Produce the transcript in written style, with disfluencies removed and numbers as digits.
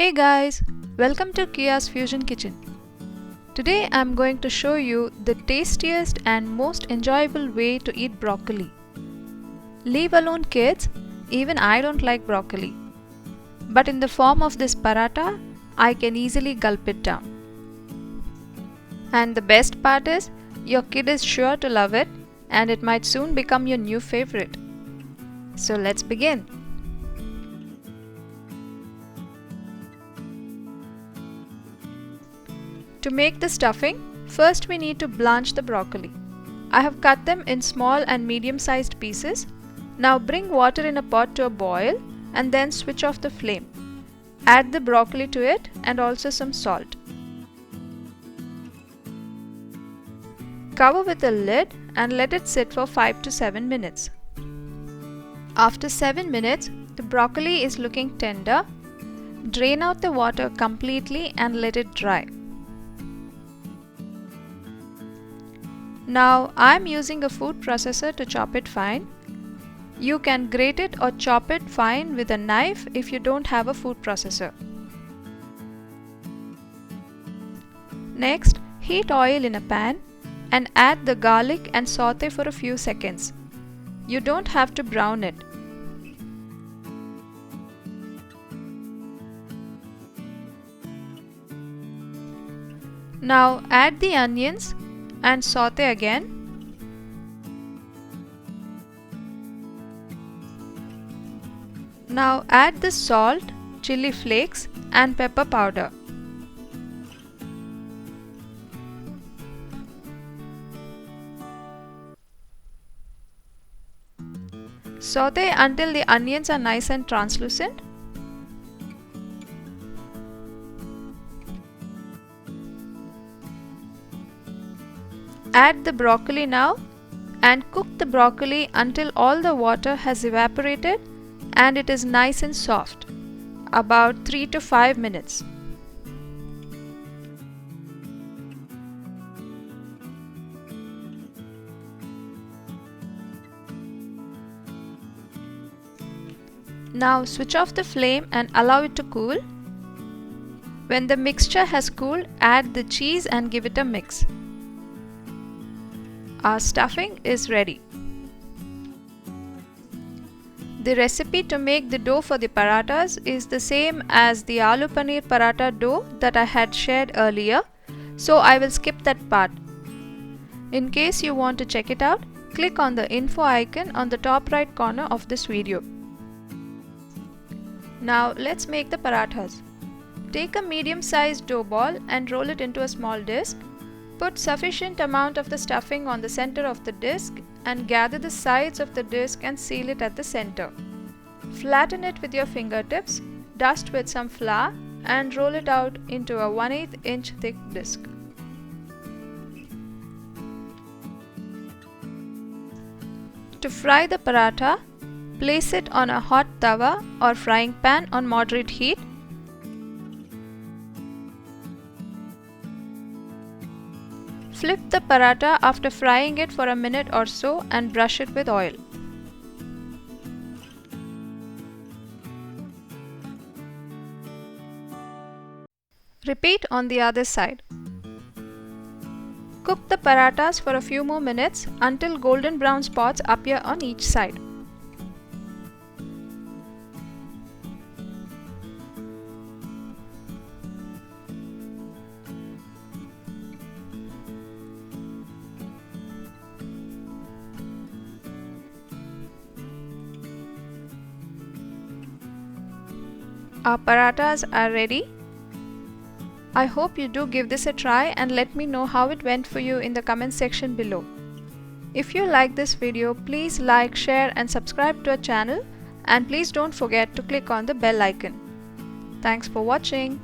Hey guys, welcome to Kia's Fusion Kitchen. Today I'm going to show you the tastiest and most enjoyable way to eat broccoli. Leave alone kids, even I don't like broccoli. But in the form of this paratha, I can easily gulp it down. And the best part is, your kid is sure to love it and it might soon become your new favorite. So let's begin. To make the stuffing, first we need to blanch the broccoli. I have cut them in small and medium-sized pieces. Now bring water in a pot to a boil and then switch off the flame. Add the broccoli to it and also some salt. Cover with a lid and let it sit for 5 to 7 minutes. After 7 minutes, the broccoli is looking tender. Drain out the water completely and let it dry. Now I am using a food processor to chop it fine. You can grate it or chop it fine with a knife if you don't have a food processor. Next, heat oil in a pan and add the garlic and saute for a few seconds. You don't have to brown it. Now add the onions and saute again. Now add the salt, chili flakes and pepper powder. Saute until the onions are nice and translucent. Add the broccoli now and cook the broccoli until all the water has evaporated and it is nice and soft, about 3 to 5 minutes. Now switch off the flame and allow it to cool. When the mixture has cooled, add the cheese and give it a mix. Our stuffing is ready. The recipe to make the dough for the parathas is the same as the aloo paneer paratha dough that I had shared earlier, so I will skip that part. In case you want to check it out, click on the info icon on the top right corner of this video. Now let's make the parathas. Take a medium-sized dough ball and roll it into a small disc. Put sufficient amount of the stuffing on the center of the disc and gather the sides of the disc and seal it at the center. Flatten it with your fingertips, dust with some flour and roll it out into a 1/8 inch thick disc. To fry the paratha, place it on a hot tawa or frying pan on moderate heat. Flip the paratha after frying it for a minute or so and brush it with oil. Repeat on the other side. Cook the parathas for a few more minutes until golden brown spots appear on each side. Our parathas are ready. I hope you do give this a try and let me know how it went for you in the comment section below. If you like this video, please like, share and subscribe to our channel, and please don't forget to click on the bell icon. Thanks for watching.